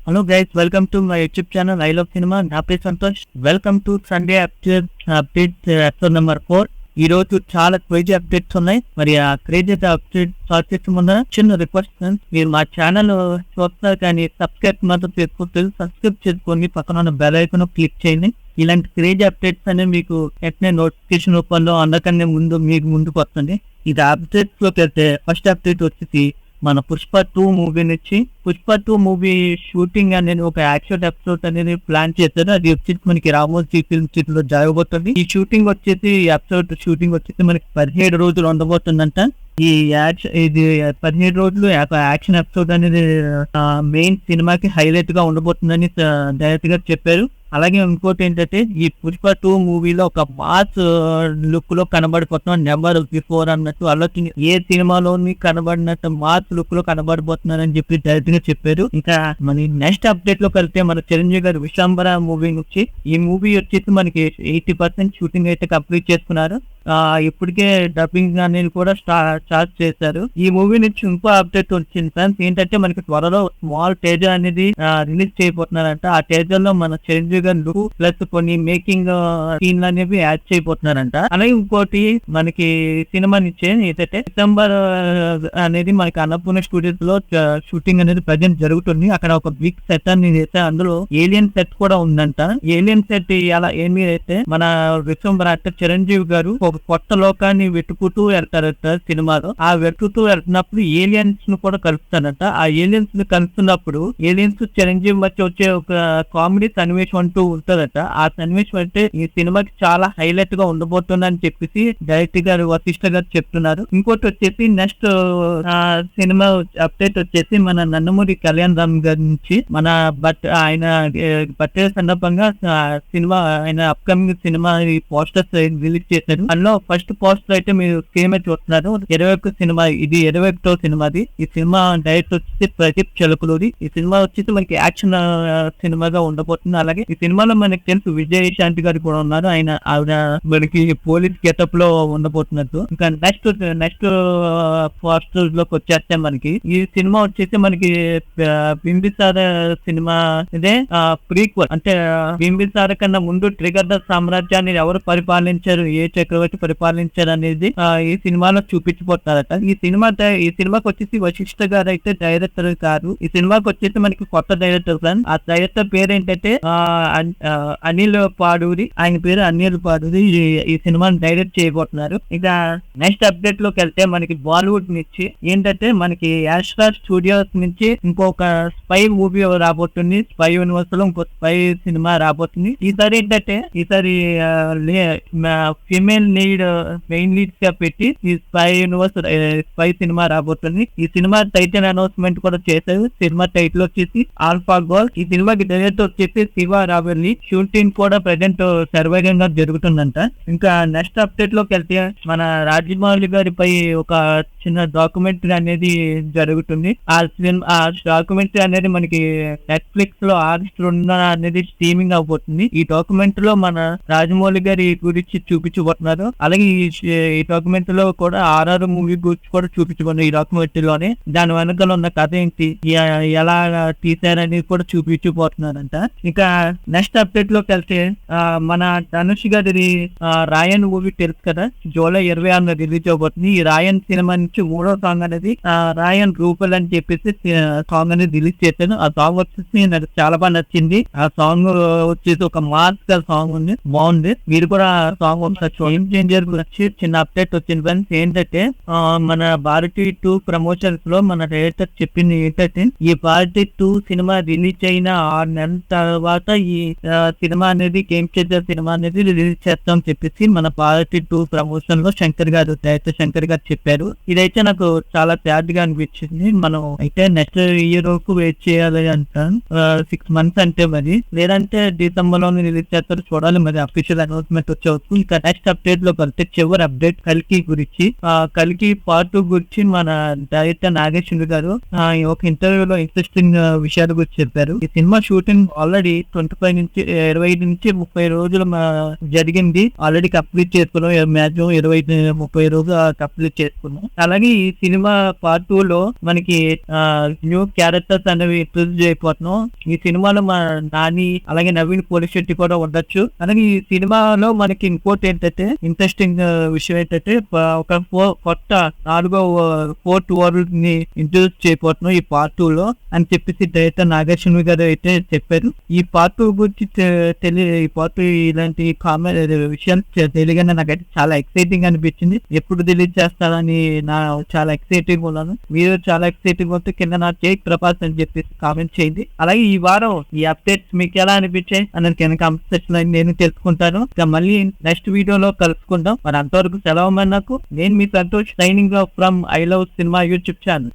Hello guys, welcome to my YouTube channel I love cinema. నా పేరు Santosh. Welcome to Sunday update episode number 4. ఈ రోజు చాలా crazy updates ఉన్నాయి. మరి ఆ క్రేజీ అప్డేట్ స్టార్ట్ చేసే ముందు చిన్న రిక్వెస్ట్ ఫ్రెండ్స్, మీరు మా ఛానల్ చూస్తారు కానీ సబ్స్క్రైబ్ మాత్రం చేసుకోవచ్చు. సబ్స్క్రైబ్ చేసుకొని పక్కన ఉన్న బెల్ ఐకాన్ క్లిక్ చేయండి. ఇలాంటి క్రేజీ అప్డేట్స్ అనేవి మీకు వెంటనే నోటిఫికేషన్ రూపంలో అందరికన్నా మీకు ముందుకు వస్తుంది. ఇది అప్డేట్స్ లోకి వెళ్తే ఫస్ట్ అప్డేట్ వచ్చేసి మన పుష్ప 2 మూవీ నుంచి. పుష్ప 2 మూవీ షూటింగ్ అనేది ఒక యాక్షన్ ఎపిసోడ్ అనేది ప్లాన్ చేశారు. అది వచ్చేసి మనకి రామోజీ ఫిల్మ్ సిటీ లో జరగబోతుంది. ఈ షూటింగ్ వచ్చేసి ఎపిసోడ్ షూటింగ్ వచ్చేసి మనకి 17 రోజులు ఉండబోతుందంట. ఈ ఇది 17 రోజులు యాక్షన్ ఎపిసోడ్ అనేది మెయిన్ సినిమాకి హైలైట్ గా ఉండబోతుందని డైరెక్ట్ గా చెప్పారు. అలాగే ఇంకోటి ఏంటంటే, ఈ పుష్ప 2 మూవీలో ఒక మాస్ లుక్ లో కనబడిపోతున్నాం, నెవర్ బిఫోర్ అన్నట్టు. అలాగే ఏ సినిమాలోని కనబడినట్టు మాస్ లుక్ లో కనబడిపోతున్నారని చెప్పి డైరెక్ట్ గా చెప్పారు. ఇంకా మన నెక్స్ట్ అప్డేట్ లోకి వెళ్తే, మన చిరంజీవి గారు విశ్వంబర మూవీ నుంచి. ఈ మూవీ వచ్చేసి మనకి 80% షూటింగ్ అయితే కంప్లీట్ చేసుకున్నారు. ఇప్పటికే డబ్బింగ్ అనేది కూడా స్టార్ట్ చేశారు. ఈ మూవీ నుంచి ఇంకో అప్డేట్ వచ్చింది ఫ్రెండ్స్. ఏంటంటే, మనకి త్వరలో స్మాల్ టేజర్ అనేది రిలీజ్ చేయబోతున్నారంట. ఆ టేజర్ లో మన చిరంజీవి గారు లుక్ ప్లస్ కొన్ని మేకింగ్ సీన్లు అనేవి యాడ్ చేయబోతున్నారంట. అలాగే ఇంకోటి మనకి సినిమా నుంచి ఏంటంటే, డిసెంబర్ అనేది మనకి అన్నపూర్ణ స్టూడియోస్ లో షూటింగ్ అనేది ప్రజెంట్ జరుగుతుంది. అక్కడ ఒక బిగ్ సెట్ అనేది అయితే అందులో ఏలియన్ సెట్ కూడా ఉందంట. ఏలియన్ సెట్ ఎలా ఏమి అయితే, మన విశ్వంబర అంటే చిరంజీవి గారు ఒక కొత్త లోకాన్ని వెతుకుతూ వెళ్తారట సినిమాలో. ఆ వెతుకుతూ వెళ్తున్నప్పుడు ఏలియన్స్ ను కూడా కలుపుతారట. ఆ ఏలియన్స్ ను కలుపుతున్నప్పుడు ఏలియన్స్ చిరంజీవి మధ్య వచ్చే ఒక కామెడీ సన్నివేశం అంటూ ఉంటదట. ఆ సన్నివేశం అంటే ఈ సినిమాకి చాలా హైలైట్ గా ఉండబోతుందని చెప్పేసి డైరెక్టర్ గారు వశిష్ఠ గారు చెప్తున్నారు. ఇంకోటి వచ్చేసి నెక్స్ట్ సినిమా అప్డేట్ వచ్చేసి మన నందమూరి కళ్యాణ్ రామ్ గారి నుంచి. మన ఆయన బర్త్డే సందర్భంగా సినిమా ఆయన అప్కమింగ్ సినిమా పోస్టర్స్ రిలీజ్ చేశారు. అందులో ఫస్ట్ పోస్టర్ అయితే మీరు స్క్రీన్ మీద చూస్తున్నారు. 21 సినిమా, ఇది 21వ సినిమాది. ఈ సినిమా డైరెక్టర్ వచ్చేసి ప్రదీప్ చెలుకులూరి. ఈ సినిమా వచ్చేసి మనకి యాక్షన్ సినిమాగా ఉండబోతుంది. అలాగే ఈ సినిమాలో మనకి తెలుసు విజయశాంతి గారు కూడా ఉన్నారు. ఆవిడ మనకి పోలీస్ గెటప్ లో ఉండబోతున్నట్టు. ఇంకా నెక్స్ట్ పోస్టర్ లోకి వచ్చేస్తే మనకి ఈ సినిమా వచ్చేసి మనకి బింబిసార సినిమా ఇదే ప్రీక్వల్. అంటే బింబిసార కన్నా ముందు త్రిగర్త సామ్రాజ్యాన్ని ఎవరు పరిపాలించారు, ఏ చక్రవర్తి పరిపాలించారు అనేది ఈ సినిమాలో చూపించబోతున్నారట. ఈ సినిమాకి వచ్చేసి వశిష్ఠ గారు అయితే డైరెక్టర్ గారు. ఈ సినిమాకి వచ్చేసి మనకి కొత్త డైరెక్టర్ ఫ్రెండ్. ఆ డైరెక్టర్ పేరు ఏంటంటే అనిల్ పాడూరి. ఆయన పేరు అనిల్ పాడూరి. ఈ సినిమాని డైరెక్ట్ చేయబోతున్నారు. ఇక నెక్స్ట్ అప్డేట్ లోకి వెళ్తే, మనకి బాలీవుడ్ నుంచి ఏంటంటే, మనకి యాష్రా స్టూడియోస్ నుంచి ఇంకొక స్పై మూవీ రాబోతుంది. స్పై యూనివర్స్ లో ఇంకో స్పై సినిమా రాబోతుంది. ఈసారి ఏంటంటే, ఫిమేల్ మెయిన్ లీడ్ గా పెట్టి ఈ స్పై సినిమా రాబోతుంది. ఈ సినిమా టైటిల్ అనౌన్స్మెంట్ కూడా చేశారు. సినిమా టైటిల్ వచ్చేసి ఆల్ఫా గోల్. ఈ సినిమాకి డైరెక్టర్ వచ్చేసి శివ రావెల్లి. షూటింగ్ కూడా ప్రెసెంట్ సర్వేగంగా జరుగుతుందంట. ఇంకా నెక్స్ట్ అప్డేట్ లోకి వెళ్తే, మన రాజమౌళి గారిపై ఒక చిన్న డాక్యుమెంటరీ అనేది జరుగుతుంది. ఆ డాక్యుమెంటరీ అనేది మనకి నెట్ఫ్లిక్స్ లో ఆగస్ట్ 2 అనేది స్ట్రీమింగ్ అవబోతుంది. ఈ డాక్యుమెంటరీ లో మన రాజమౌళి గారి గురించి చూపించబోతున్నారు. అలాగే ఈ డాక్యుమెంటరీ లో కూడా RRR మూవీ గురించి కూడా చూపించబోతున్నారు. ఈ డాక్యుమెంటరీలోనే దాని వెనకాల ఉన్న కథ ఏంటి, ఎలా తీశారని కూడా చూపించబోతున్నారంట. ఇంకా నెక్స్ట్ అప్డేట్ లోకి వెళ్తే, మన ధనుష్ గారి రాయన్ మూవీ తెలుసు కదా, జూలై 26 రిలీజ్ అవబోతుంది. ఈ రాయన్ సినిమా నుంచి 3వ సాంగ్ అనేది రాయన్ రూపల్ అని చెప్పేసి సాంగ్ అనేది రిలీజ్ చేశాను. ఆ సాంగ్ వచ్చేసి నాకు చాలా బాగా నచ్చింది. ఆ సాంగ్ వచ్చేసి ఒక మాస్ గా సాంగ్ ఉంది, బాగుంది. మీరు కూడా సాంగ్ గేమ్ చేంజర్ గురించి చిన్న అప్డేట్ వచ్చింది ఫ్రెండ్స్. ఏంటంటే, మన భారతి 2 ప్రమోషన్స్ లో మన డైరెక్టర్ చెప్పింది ఏంటంటే, ఈ భారతి 2 సినిమా రిలీజ్ అయిన 6 నెలల తర్వాత ఈ సినిమా అనేది గేమ్ చేంజర్ సినిమా అనేది రిలీజ్ చేస్తాం చెప్పేసి మన భారతి 2 ప్రమోషన్ లో డైరెక్టర్ శంకర్ గారు చెప్పారు. ఇదైతే నాకు చాలా సాడ్ గా అనిపించింది. మనం అయితే నెక్స్ట్ ఇయర్ వరకు వెయిట్ చేయాలి అంటాను. 6 మంత్స్ అంటే మరి, లేదంటే డిసెంబర్ లోనే రిలీజ్ చేస్తారు, చూడాలి. మరి అఫీషియల్ అనౌన్స్మెంట్ వచ్చేవచ్చు. ఇంకా నెక్స్ట్ అప్డేట్ లో కలిస్తే చివరి అప్డేట్ కల్కి గురించి. కల్కి పార్ట్ 2 గురించి మన డైరెక్టర్ నాగేశ్వర గారు ఒక ఇంటర్వ్యూలో ఇంట్రెస్టింగ్ విషయాల గురించి చెప్పారు. ఈ సినిమా షూటింగ్ ఆల్రెడీ 25 20 రోజులు జరిగింది. ఆల్రెడీ కంప్లీట్ చేసుకున్నాం. మ్యాక్సిమం 20-30 రోజులు కంప్లీట్ చేసుకున్నాం. అలాగే ఈ సినిమా పార్ట్ 2 లో మనకి న్యూ క్యారెక్టర్స్ అనేవి ఇంట్రొడ్యూస్ అయిపోతున్నాం. ఈ సినిమాలో మన నాని అలాగే నవీన్ పోలిశెట్టి కూడా ఉండొచ్చు. అలాగే ఈ సినిమాలో మనకి ఇంకోటి ఏంటంటే ఇంట్రెస్టింగ్ విషయం ఏంటంటే ఒక కొత్త 4వ ఫోర్త్ వరల్డ్ ని ఇంట్రొడ్యూస్ చేయబోతున్నాం ఈ పార్ట్ 2 లో అని చెప్పేసి డైరెక్టర్ నాగేశ్వరి గారు అయితే చెప్పారు. ఈ పార్ట్ 2 గురించి ఈ పార్ట్ ఇలాంటి కామెంట్ విషయాలు తెలియగానే నాకైతే చాలా ఎక్సైటింగ్ అనిపించింది. ఎప్పుడు రిలీజ్ చేస్తారని నా చాలా ఎక్సైటింగ్ ఉన్నాను. మీరు చాలా ఎక్సైటింగ్ ఉంటే కింద నా కేక్ ప్రభాస్ అని చెప్పేసి కామెంట్ చేయండి. అలాగే ఈ వారం ఈ అప్డేట్స్ మీకు ఎలా అనిపించాయి అని కింద కామెంట్ సెక్షన్ లో నేను తెలుసుకుంటాను. ఇక మళ్ళీ నెక్స్ట్ వీడియోలో కలుసుకుంటాం. మరి అంతవరకు సెలవు నాకు. నేను మీ Santosh, signing off from I love cinema YouTube channel.